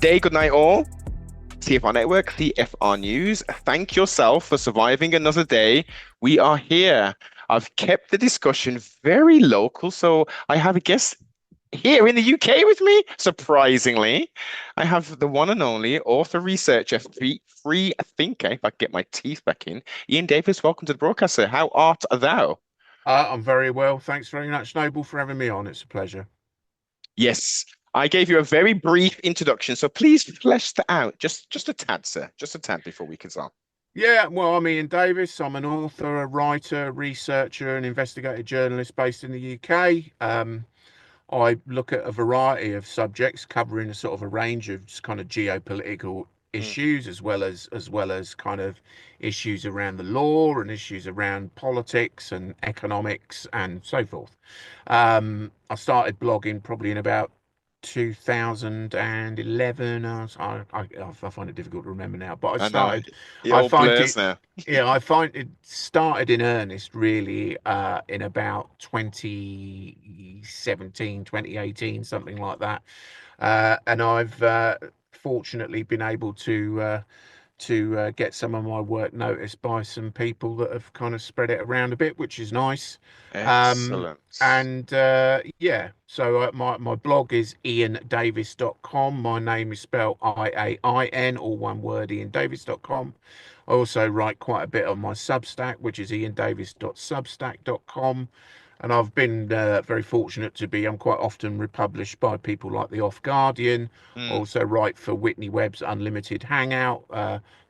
Good day, good night, all. TFR Network, TFR News. Thank yourself for surviving another day. We are here. I've kept the discussion very local, so I have a guest here in the UK with me, surprisingly. I have the one and only author, researcher, free thinker, if I can get my teeth back in. Iain Davis, welcome to the broadcast, sir. How art thou? I'm very well. Thanks very much, Noble, for having me on. It's a pleasure. Yes, I gave you a very brief introduction, so please flesh that out just a tad, sir. Just a tad before we can start. Yeah, well, I'm Ian Davis. I'm an author, a writer, researcher, and investigative journalist based in the UK. I look at a variety of subjects covering a sort of a range of just kind of geopolitical Mm. issues as well as kind of issues around the law and issues around politics and economics and so forth. I started blogging probably in about 2011. I find it difficult to remember now, but I know it I all find blurs it, now. yeah, I find it started in earnest really in about 2017, 2018, something like that. And I've fortunately been able to get some of my work noticed by some people that have kind of spread it around a bit, which is nice. Excellent. And yeah, so my blog is iandavis.com. My name is spelled Iain, all one word, iandavis.com. I also write quite a bit on my Substack, which is iandavis.substack.com. And I've been very fortunate to be, I'm quite often republished by people like the Off Guardian. I Mm. also write for Whitney Webb's Unlimited Hangout,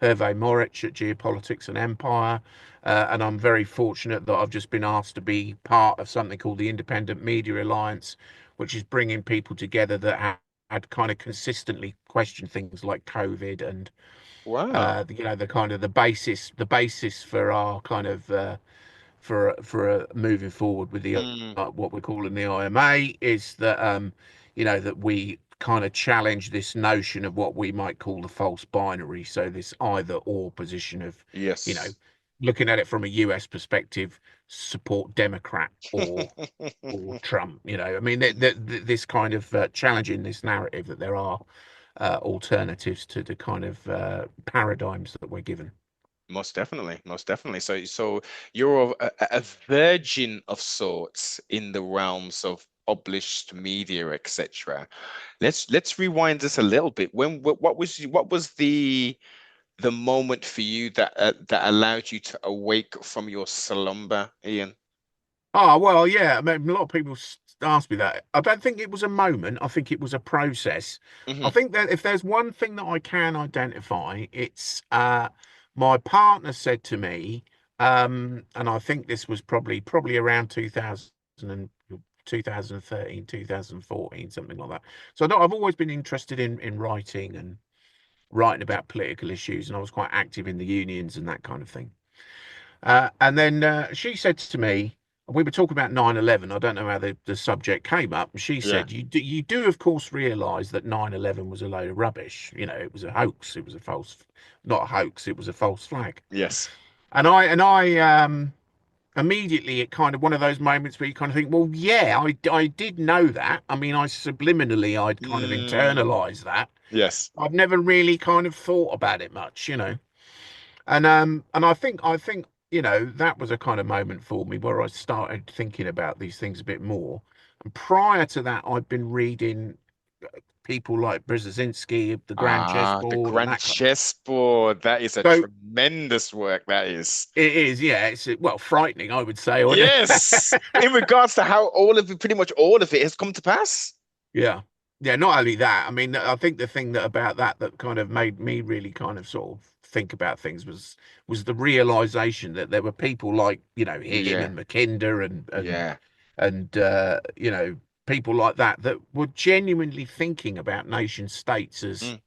Hervé Moritz at Geopolitics and Empire. And I'm very fortunate that I've just been asked to be part of something called the Independent Media Alliance, which is bringing people together that had kind of consistently questioned things like COVID and Wow. the kind of the basis for our kind of for moving forward with the Mm. what we're calling the IMA is that that we kind of challenge this notion of what we might call the false binary. So this either or position of, you know, Yes. looking at it from a US perspective, support Democrat or Trump. I mean, this kind of challenging this narrative that there are alternatives to the kind of paradigms that we're given. Most definitely, most definitely. So you're a virgin of sorts in the realms of published media, etc. Let's rewind this a little bit. What was the moment for you that allowed you to awake from your slumber, Ian? Oh, well, yeah. I mean, a lot of people ask me that. I don't think it was a moment. I think it was a process. I Hmm. think that if there's one thing that I can identify, it's my partner said to me, and I think this was probably around 2013, 2014, something like that. So I've always been interested in writing and writing about political issues, and I was quite active in the unions and that kind of thing. And then she said to me, we were talking about 9/11. I don't know how the subject came up. And she Yeah. said, you do, of course, realize that 9/11 was a load of rubbish. It was a hoax. It was a false, not a hoax. It was a false flag. Yes. And I immediately, it kind of one of those moments where you kind of think, well, yeah, I did know that. I mean, I subliminally, I'd kind of Mm. internalized that. Yes. I've never really kind of thought about it much. And I think that was a kind of moment for me where I started thinking about these things a bit more. And prior to that, I'd been reading people like Brzezinski, the Grand Ah, the Chessboard, and Grand that kind. Chessboard. That is a So tremendous work. That is. it is, yeah, it's well frightening, I would say. Yes. In regards to how all of it, pretty much all of it has come to pass. Yeah, yeah. Not only that, I mean, I think the thing that about that kind of made me really kind of sort of think about things was the realization that there were people like him Yeah. and Mackinder and Yeah. and people like that were genuinely thinking about nation states as Mm.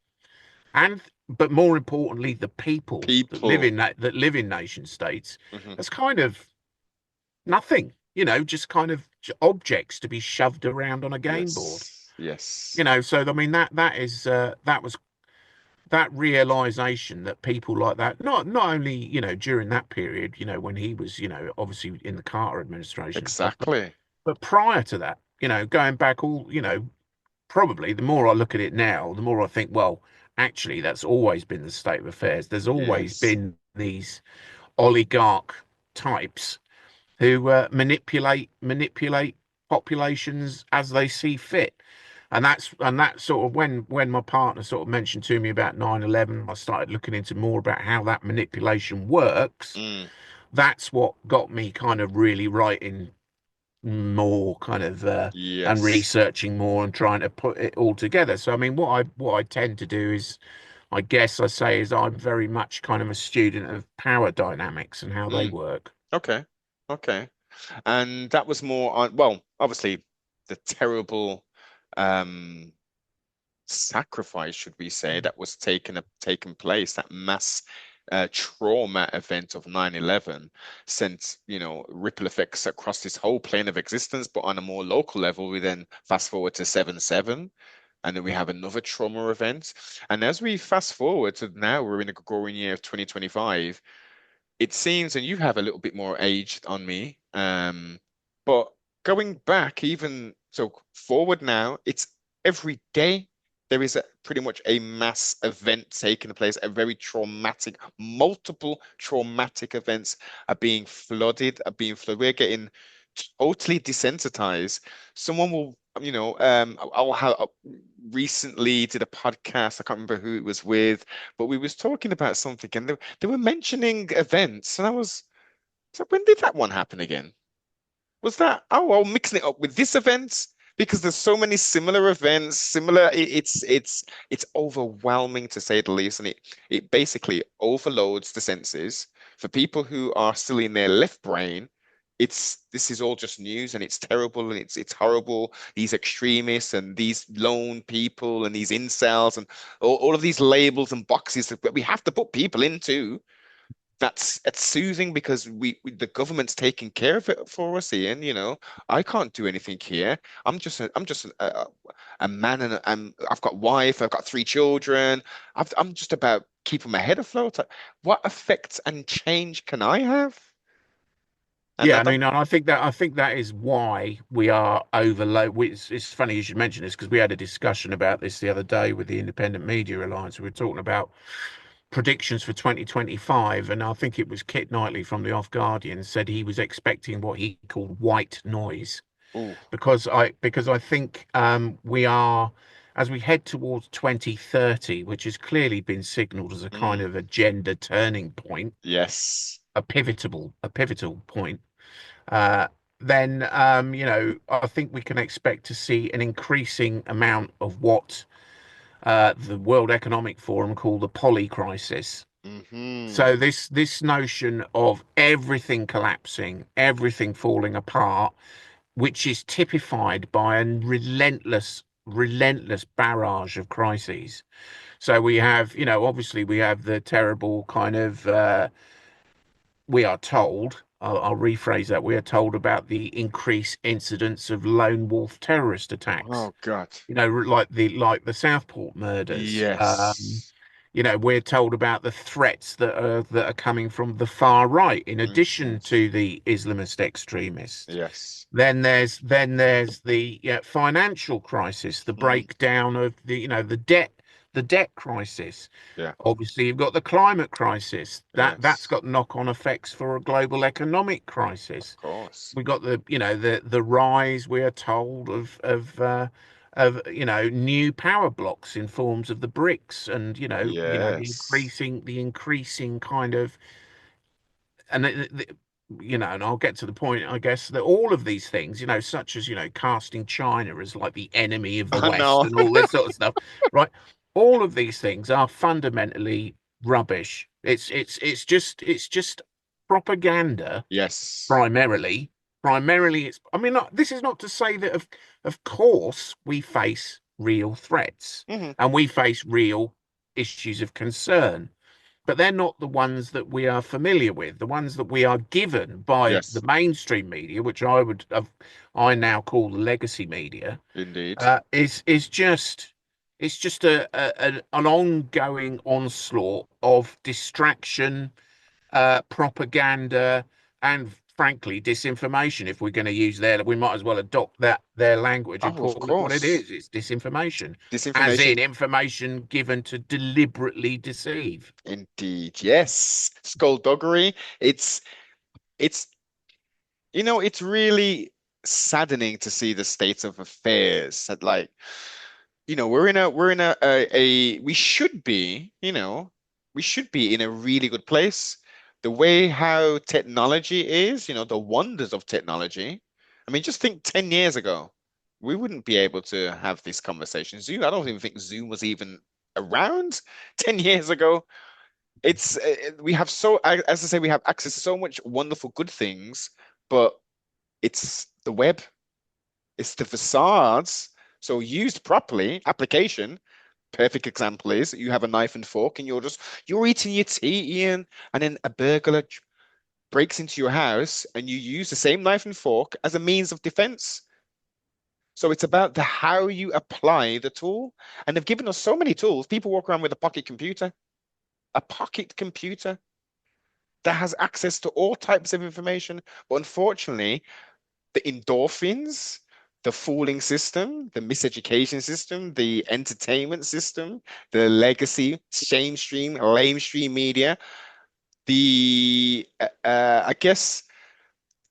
and but more importantly the people that live People. in that live in nation states Hmm. as kind of nothing, just kind of objects to be shoved around on a game board. Yes. Yes. So I mean that was that realization that people like that, not only during that period, when he was obviously in the Carter administration and stuff, but Exactly. but prior to that, going back all probably the more I look at it now, the more I think, well, actually, that's always been the state of affairs. There's always Yes. been these oligarch types who manipulate populations as they see fit. And that's sort of when my partner sort of mentioned to me about 9/11, I started looking into more about how that manipulation works. Mm, That's what got me kind of really writing more kind of and yes. researching more and trying to put it all together. So I mean what I tend to do is I guess I say is I'm very much kind of a student of power dynamics and how they Mm, work. okay. Okay. And that was more on, well, obviously the terrible um sacrifice, should we say, that was taken place, that mass trauma event of 9/11 sent, ripple effects across this whole plane of existence. But on a more local level, we then fast forward to 7/7, and then we have another trauma event. And as we fast forward to now, we're in the Gregorian year of 2025. It seems, and you have a little bit more age on me, but going back even so forward now, it's every day there is pretty much a mass event taking place, a very traumatic, multiple traumatic events are being flooded. We're getting totally desensitized. Someone will, I'll have recently did a podcast. I can't remember who it was with, but we was talking about something, and they were mentioning events, and I was so when did that one happen again? Was that, oh, well, mixing it up with this event because there's so many similar events, similar. It's overwhelming to say the least, and it basically overloads the senses for people who are still in their left brain. This is all just news, and it's terrible, and it's horrible. These extremists and these lone people and these incels and all of these labels and boxes that we have to put people into. That's it's soothing because the government's taking care of it for us, Ian. I can't do anything here. I'm just a man, and I've got wife, I've got three children. I'm just about keeping my head afloat. What effects and change can I have? And Yeah, I I don't. mean, I think that is why we are overload. It's funny you should mention this because we had a discussion about this the other day with the Independent Media Alliance. We were talking about predictions for 2025, and I think it was Kit Knightley from the Off Guardian said he was expecting what he called white noise Oh, because I think we are as we head towards 2030, which has clearly been signaled as a kind mm, of agenda turning point, yes. a pivotal point. Uh, then I think we can expect to see an increasing amount of what the World Economic Forum call the polycrisis. So Hmm. this notion of everything collapsing, everything falling apart, which is typified by a relentless barrage of crises. So we have, obviously we have the terrible kind of we are told, I'll rephrase that, we are told about the increased incidence of lone wolf terrorist attacks. Oh God. Like the Southport murders. Yes. We're told about the threats that are coming from the far right, in addition Mhm. to the Islamist extremists. Yes. Then there's the financial crisis, the Mm, breakdown of the debt crisis. yeah. Obviously, you've got the climate crisis. That's Yes. got knock-on effects for a global economic crisis. Of course. We've got the rise, we are told, of new power blocks in forms of the BRICS, and Yes. the increasing kind of and and I'll get to the point, I guess, that all of these things, such as casting China as like the enemy of the I West know. and all this sort of stuff, right? All of these things are fundamentally rubbish. It's just propaganda Yes. primarily. Primarily, I mean, this is not to say that of course we face real threats Hmm. and we face real issues of concern, but they're not the ones that we are familiar with. The ones that we are given by the Yes. mainstream media, which I now call the legacy media, Indeed. is just an ongoing onslaught of distraction, propaganda, and frankly disinformation. If we're going to use we might as well adopt their language and Oh, of call it what it course. is. It's disinformation, as in Disinformation, information given to deliberately deceive. indeed. Yes. Skullduggery. It's it's really saddening to see the state of affairs. That, like, we should be, we should be in a really good place. The way how technology is, the wonders of technology. I mean, just think 10 years ago, we wouldn't be able to have this conversation. Zoom, I don't even think Zoom was even around 10 years ago. We have as I say, we have access to so much wonderful good things, but it's the web, it's the facades. So used properly, application, perfect example is you have a knife and fork and you're eating your tea, Ian, and then a burglar breaks into your house and you use the same knife and fork as a means of defense. So it's about the how you apply the tool. And they've given us so many tools. People walk around with a pocket computer that has access to all types of information. But unfortunately, the endorphins, the fooling system, the miseducation system, the entertainment system, the legacy, shame stream, lame stream media, I guess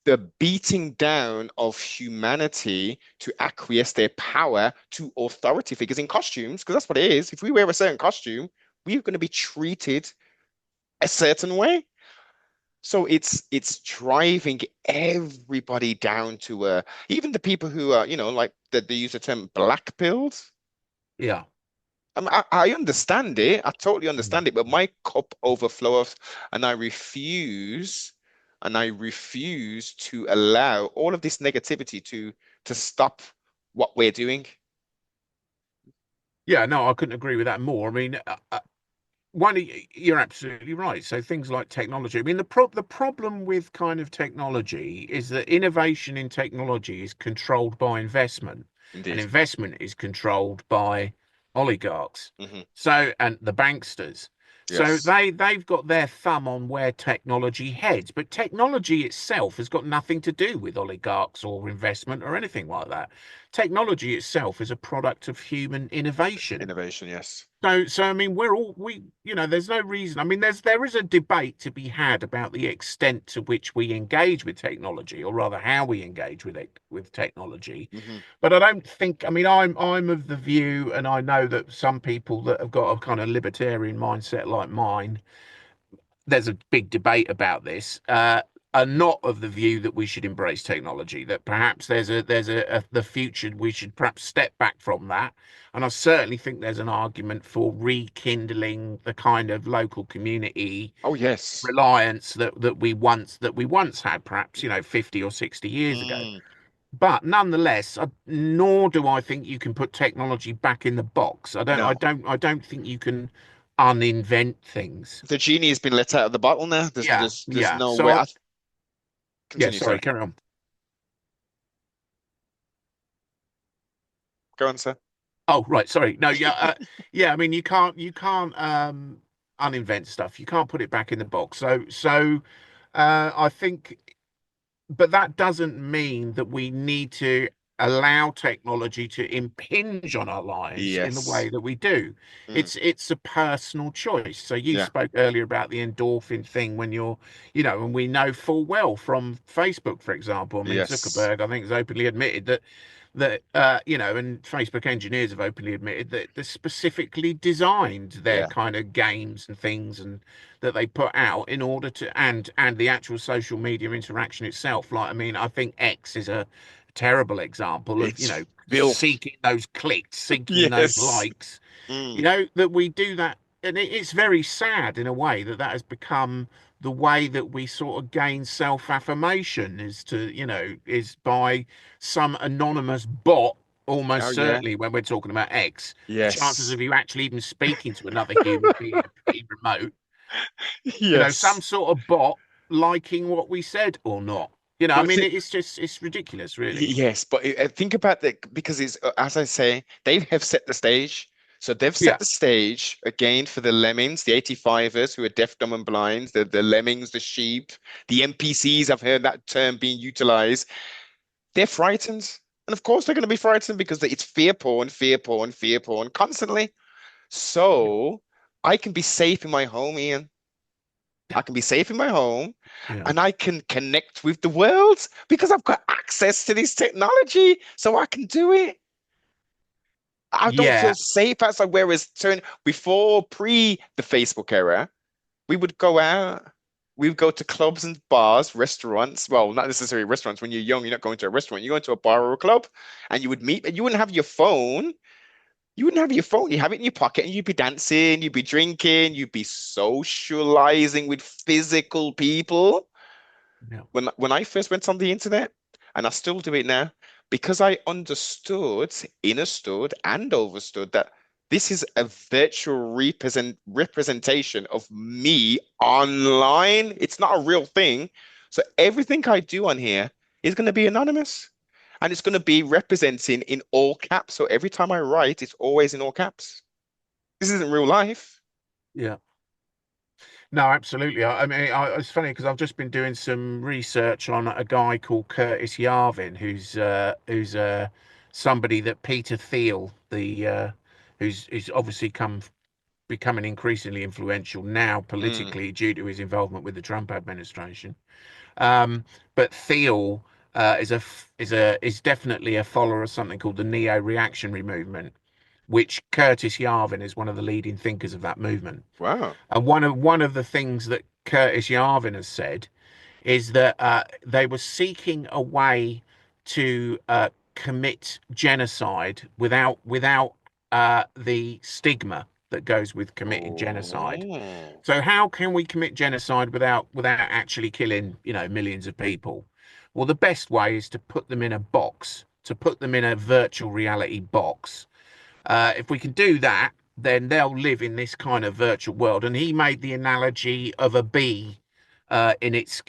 the beating down of humanity to acquiesce their power to authority figures in costumes, because that's what it is. If we wear a certain costume, we're going to be treated a certain way. So it's driving everybody down to even the people who are, like they use the term black pilled. Yeah. I understand it. I totally Mm. understand it, but my cup overflows, and I refuse to allow all of this negativity to stop what we're doing. Yeah, no, I couldn't agree with that more. I mean, you're absolutely right. So things like technology. I mean, the problem with kind of technology is that innovation in technology is controlled by investment, and Indeed. investment is controlled by oligarchs. Hmm. So, and the banksters. So Yes. they've got their thumb on where technology heads, but technology itself has got nothing to do with oligarchs or investment or anything like that. Technology itself is a product of human innovation. Innovation, yes. So I mean, there's no reason. I mean, there is a debate to be had about the extent to which we engage with technology, or rather, how we engage with technology. Hmm. But I don't think. I mean, I'm of the view, and I know that some people that have got a kind of libertarian mindset like mine, there's a big debate about this. Are not of the view that we should embrace technology. That perhaps the future we should perhaps step back from that. And I certainly think there's an argument for rekindling the kind of local community Oh, yes. reliance that we once had, perhaps 50 or 60 years ago. Mm. But nonetheless, nor do I think you can put technology back in the box. I don't. I No. don't. I don't think you can uninvent things. The genie has been let out of the bottle now. There's Yeah, there's there's yeah. no way. So, yeah, Continue, sorry, sir. carry on. Go on, sir. Oh, right, sorry. No, yeah, yeah. I mean, you can't uninvent stuff. You can't put it back in the box. I think, but that doesn't mean that we need to allow technology to impinge on our lives in the Yes. way that we do. Mm. It's a personal choice. So you Yeah. spoke earlier about the endorphin thing when and we know full well from Facebook, for example. I mean, Yes. Zuckerberg, I think, has openly admitted and Facebook engineers have openly admitted that they specifically designed their Yeah. kind of games and things and that they put out in order to and the actual social media interaction itself. Like, I mean, I think X is a terrible example of, It's filth. seeking those clicks, seeking those Yes. likes, Mm. that we do that. And it's very sad in a way that has become the way that we sort of gain self-affirmation is by some anonymous bot, Oh, almost yeah. certainly when we're talking about X. The chances Yes. of you actually even speaking to another human being are pretty remote. Some Yes. sort of bot liking what we said or not. I But mean, see, it's ridiculous, really. yes, but think about that, because it's as I say, they have set the stage. So they've set Yeah, the stage again for the lemmings, the 85ers who are deaf, dumb, and blind, the lemmings, the sheep, the NPCs. I've heard that term being utilized. They're frightened. And of course they're going to be frightened because it's fear porn, fear porn constantly. yeah, So I can be safe in my home, Ian. I can be safe in my home yeah, and I can connect with the world because I've got access to this technology. So I can do it. I don't feel yeah, safe outside. Whereas pre the Facebook era, we would go out, we would go to clubs and bars, restaurants. Well, not necessarily restaurants. When you're young, you're not going to a restaurant. You're going to a bar or a club, and you would meet, and you wouldn't have your phone. You wouldn't have your phone. You have it in your pocket, and you'd be dancing, you'd be drinking, you'd be socializing with physical people. yeah, When I first went on the internet, and I still do it now, because I understood and overstood that this is a virtual representation of me online. It's not a real thing. So everything I do on here is going to be anonymous. And it's going to be representing in all caps. So every time I write, it's always in all caps. This isn't real life. yeah. No, absolutely. It's funny because I've just been doing some research on a guy called Curtis Yarvin, who's somebody that Peter Thiel, who's obviously becoming increasingly influential now Mm, politically due to his involvement with the Trump administration. But Thiel is definitely a follower of something called the neo-reactionary movement, which Curtis Yarvin is one of the leading thinkers of that movement. wow. And one of the things that Curtis Yarvin has said is that they were seeking a way to commit genocide without the stigma that goes with committing genocide. Oh. So how can we commit genocide without actually killing, millions of people? Well, the best way is to put them in a box, to put them in a virtual reality box. If we can do that, then they'll live in this kind of virtual world. And he made the analogy of a bee in its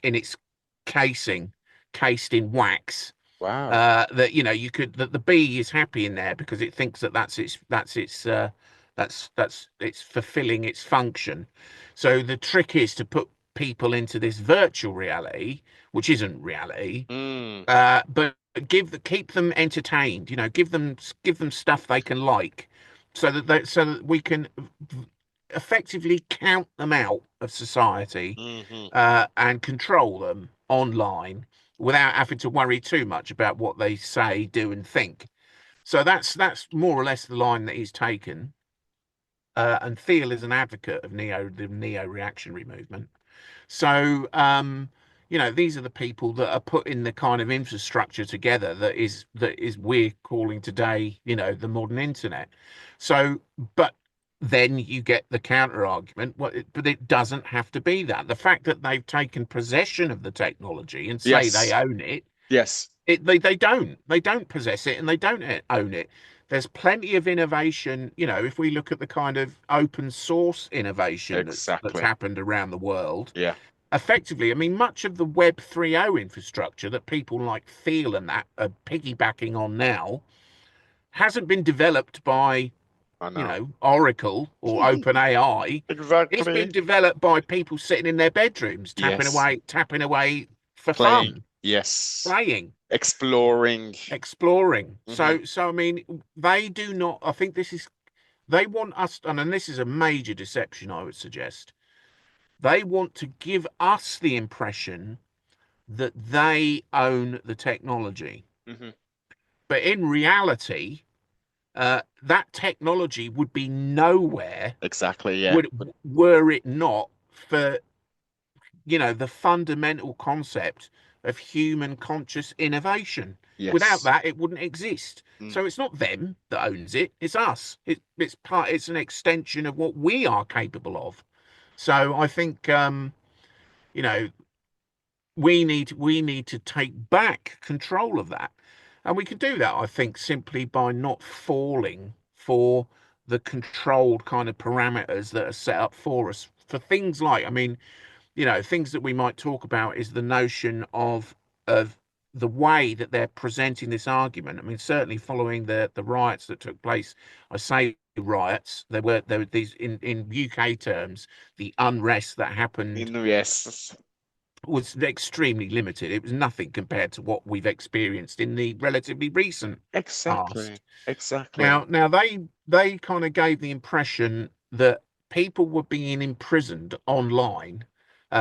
casing, cased in wax. Wow. That you could that the bee is happy in there because it thinks that that's it's fulfilling its function. So the trick is to put people into this virtual reality, which isn't reality, Mm, but keep them entertained. Give them stuff they can like, so that we can effectively count them out of society, hmm. and control them online without having to worry too much about what they say, do, and think. So that's more or less the line that he's taken. And Thiel is an advocate of the neo-reactionary movement. So, these are the people that are putting the kind of infrastructure together that is we're calling today, the modern internet. So, but then you get the counter argument, but it doesn't have to be that. The fact that they've taken possession of the technology and say they Yes. own it, Yes. they don't possess it and they don't own it. There's plenty of innovation, if we look at the kind of open source innovation that's Exactly. happened around the world Yeah. effectively. I mean, much of the Web 3.0 infrastructure that people like Thiel and that are piggybacking on now hasn't been developed by, I know. Oracle or OpenAI. It's been Exactly. developed by people sitting in their bedrooms, Yes. tapping away for Playing. fun, Yes. playing, Exploring. exploring. Hmm. So I mean, they do not. I think they want us, and this is a major deception, I would suggest. They want to give us the impression that they own the technology. Hmm. But in reality, that technology would be nowhere Exactly. Yeah. would were it not for the fundamental concept of human conscious innovation. Without Yes. that, it wouldn't exist. Mm. So it's not them that owns it; it's us. It's an extension of what we are capable of. So I think you know we need to take back control of that. And we can do that, I think, simply by not falling for the controlled kind of parameters that are set up for us for things like, I mean, things that we might talk about is the notion of the way that they're presenting this argument. I mean, certainly following the riots that took place, I say riots, there were these in UK terms, the unrest that happened Yes. was extremely limited. It was nothing compared to what we've experienced in the relatively recent Exactly. past. Exactly. Now they kind of gave the impression that people were being imprisoned online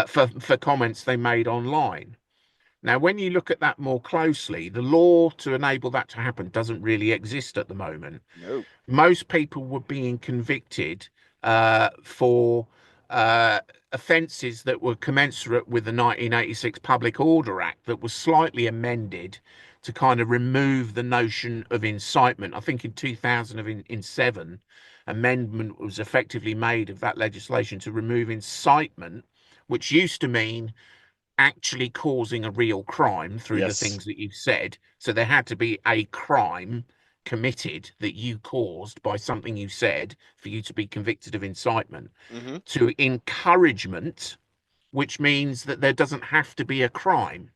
for comments they made online. Now, when you look at that more closely, the law to enable that to happen doesn't really exist at the moment. No. Most people were being convicted for uh, offences that were commensurate with the 1986 Public Order Act that was slightly amended to kind of remove the notion of incitement. I think in 2007, amendment was effectively made of that legislation to remove incitement, which used to mean actually causing a real crime through the Yes. things that you've said. So there had to be a crime committed that you caused by something you said for you to be convicted of incitement, Hmm. to encouragement, which means that there doesn't have to be a crime.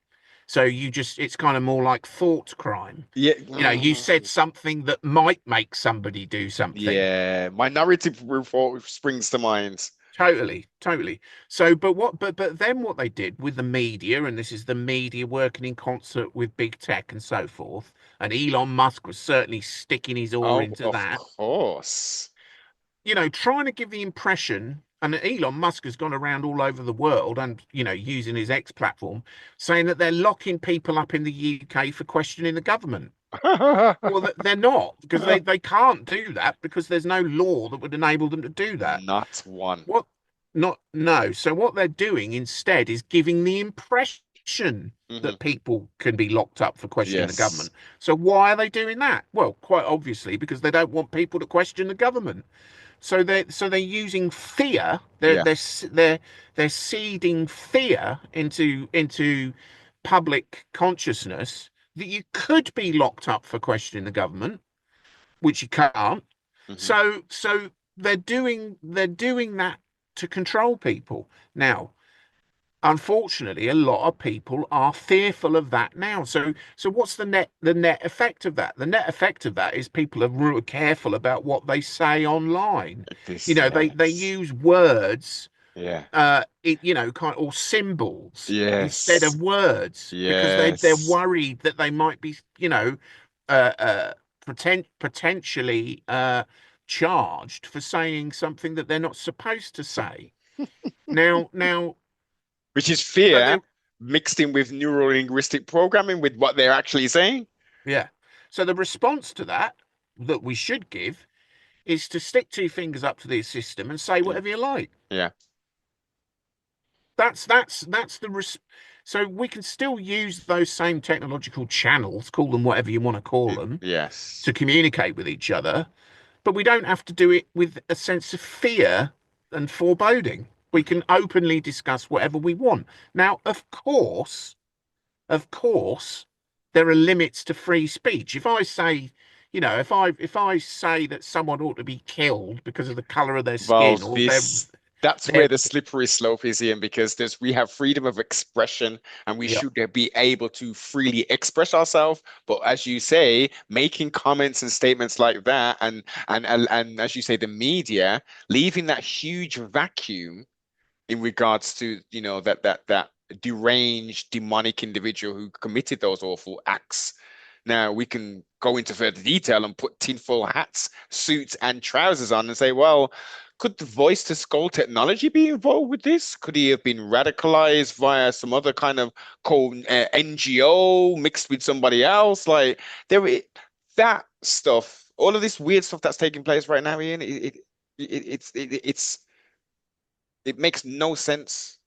So it's kind of more like thought crime. Yeah. You said something that might make somebody do something. Yeah. Minority Report springs to mind. Totally, totally. So, but then what they did with the media, and this is the media working in concert with big tech and so forth, and Elon Musk was certainly sticking his oar Oh, into of that, course. trying to give the impression, and Elon Musk has gone around all over the world and, using his X platform, saying that they're locking people up in the UK for questioning the government. Well, they're not, because they can't do that because there's no law that would enable them to do that. Not one. What? Not no. So what they're doing instead is giving the impression Hmm. that people can be locked up for questioning the Yes. government. So why are they doing that? Well, quite obviously because they don't want people to question the government. So they're using fear. They're Yeah. they're they're they're seeding fear into public consciousness that you could be locked up for questioning the government, which you can't. Hmm. So they're doing that to control people. Now, unfortunately, a lot of people are fearful of that now. So what's the net effect of that? The net effect of that is people are real careful about what they say online. This, They yes. use words Yeah. kind of, or symbols instead Yes. of words because they're Yes. worried that they might be, uh, uh, potentially charged for saying something that they're not supposed to So, say. Now, which is so fear they mixed in with neuro-linguistic programming with what they're actually saying. yeah. So the response to that we should give is to stick two fingers up to the system and say Yeah. whatever you like. Yeah. That's so we can still use those same technological channels, call them whatever you want to call them, to Yes. communicate with each other, but we don't have to do it with a sense of fear and foreboding. We Mhm. can openly discuss whatever we want. Now, of course, there are limits to free speech. If I say, if I say that someone ought to be killed because of the color of their Well, skin or that's their where the slippery slope is, Ian, because we have freedom of expression and we yeah, should be able to freely express ourselves. But as you say, making comments and statements like that, and as you say, the media leaving that huge vacuum in regards to, that deranged demonic individual who committed those awful acts. Now we can go into further detail and put tinfoil hats, suits, and trousers on and say, well, could the voice to skull technology be involved with this? Could he have been radicalized via some other kind of NGO mixed with somebody else? Like that stuff, all of this weird stuff that's taking place right now, Ian, it makes no sense.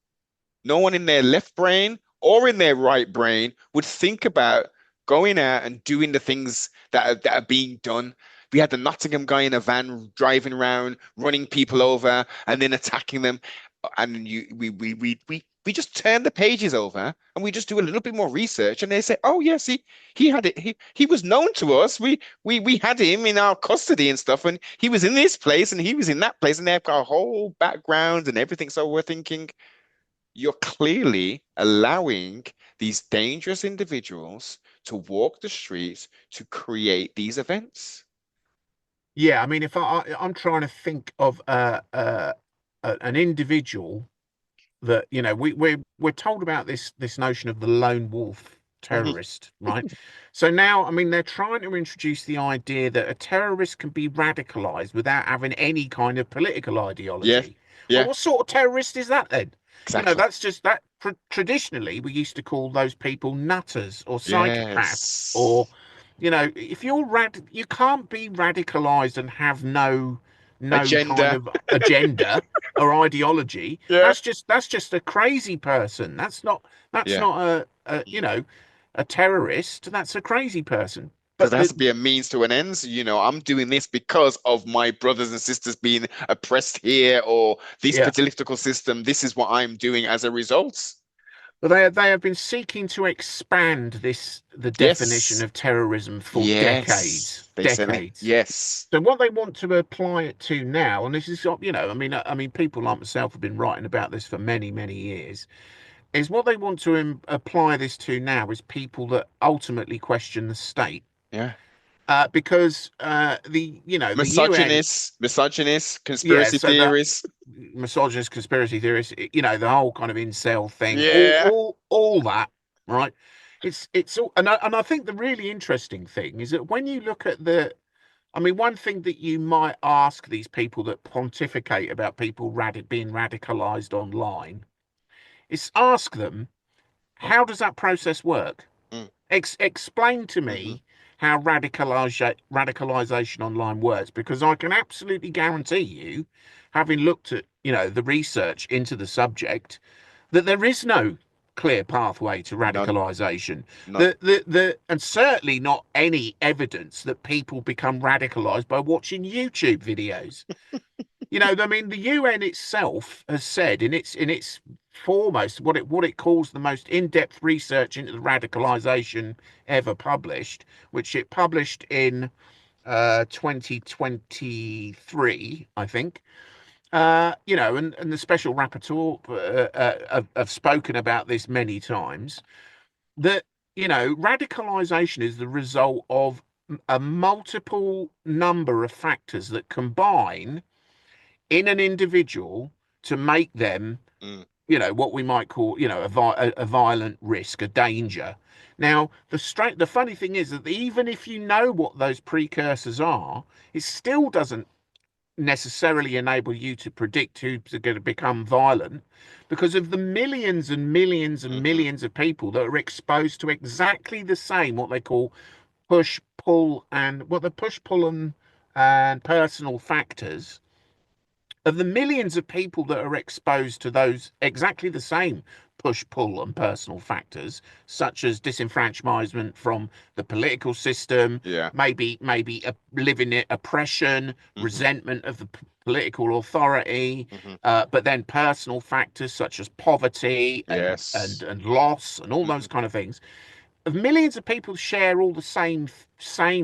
No one in their left brain or in their right brain would think about going out and doing the things that are being done. We had the Nottingham guy in a van driving around, running people over, and then attacking them. And we just turn the pages over and we just do a little bit more research. And they say, "Oh yes, he had it. He was known to us. We had him in our custody and stuff, and he was in this place and he was in that place, and they've got a whole background and everything." So we're thinking you're clearly allowing these dangerous individuals to walk the streets to create these events. Yeah, I mean, if I'm trying to think of an individual that we're told about this notion of the lone wolf Mhm. terrorist, right? So now, I mean, they're trying to introduce the idea that a terrorist can be radicalized without having any kind of political Yeah, ideology. Well, yeah, what sort of terrorist is that then? exactly. That's just that traditionally we used to call those people nutters or psychopaths, or Yes. if you're you can't be radicalized and have no kind Agenda. of agenda or ideology. Yeah. That's just a crazy person. That's Yeah. not a terrorist. That's a crazy person. Because But there has to be a means to an end. So, I'm doing this because of my brothers and sisters being oppressed here or this yeah, political system. This is what I'm doing as a result. but they have been seeking to expand the definition Yes. of terrorism for decades, Yes. They certainly. decades. Yes. So what they want to apply it to now, and this is, I mean, people like myself have been writing about this for many, many years, is what they want to apply this to now is people that ultimately question the state, Yeah. because the UN, Misogynist, yeah, conspiracy so the theories. misogynist conspiracy theorists, the whole kind of incel thing, all Yeah. all all that, right? It's all, and I think the really interesting thing is that when you look at I mean, one thing that you might ask these people that pontificate about people being radicalized online is ask them, how does that process work? Mm, Explain to hmm me how radicalization online works, because I can absolutely guarantee you, having looked at the research into the subject, that there is no clear pathway to None. radicalization. None. And certainly not any evidence that people become radicalized by watching YouTube videos. I mean, the UN itself has said in its foremost, what it calls the most in-depth research into the radicalization ever published, which it published in 2023, I think. And the special rapporteur have spoken about this many times. That radicalization is the result of a multiple number of factors that combine in an individual to make them, Mm, what we might call, a violent risk, a danger. Now, the funny thing is that even if you know what those precursors are, it still doesn't necessarily enable you to predict who's going to become violent, because of the millions and millions and hmm millions of people that are exposed to exactly the same, what they call push, pull, and what the push, pull, and personal factors, of the millions of people that are exposed to those exactly the same push, pull, and personal factors, such as disenfranchisement from the political system, Yeah. maybe living in oppression, hmm resentment of the political authority, hmm but then personal factors such as poverty and and Yes. and loss and all those hmm kind of things. Of millions of people share all the same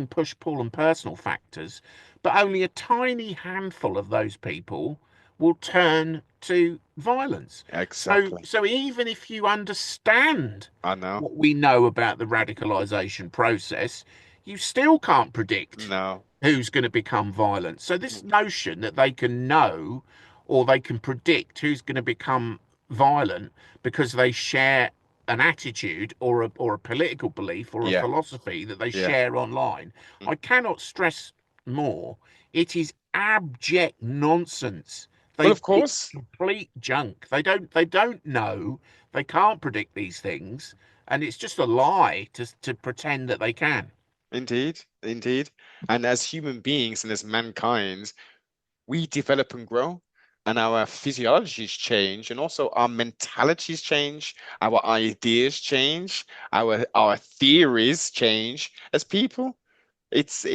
push, pull, and personal factors, but only a tiny handful of those people will turn to violence. Exactly. So even if you understand I know. what we know about the radicalization process, you still can't predict No. who's going to become violent. So Mm, this notion that they can know or they can predict who's going to become violent because they share an attitude or a political belief or a yeah. philosophy that they Yeah. share online, Mm. I cannot stress more. It is abject nonsense. Well, of It's course. complete junk. They don't know. They can't predict these things, and it's just a lie to pretend that they can. Indeed. Indeed. And as human beings and as mankind, we develop and grow, and our physiologies change, and also our mentalities change, our ideas change, our theories change as people. It's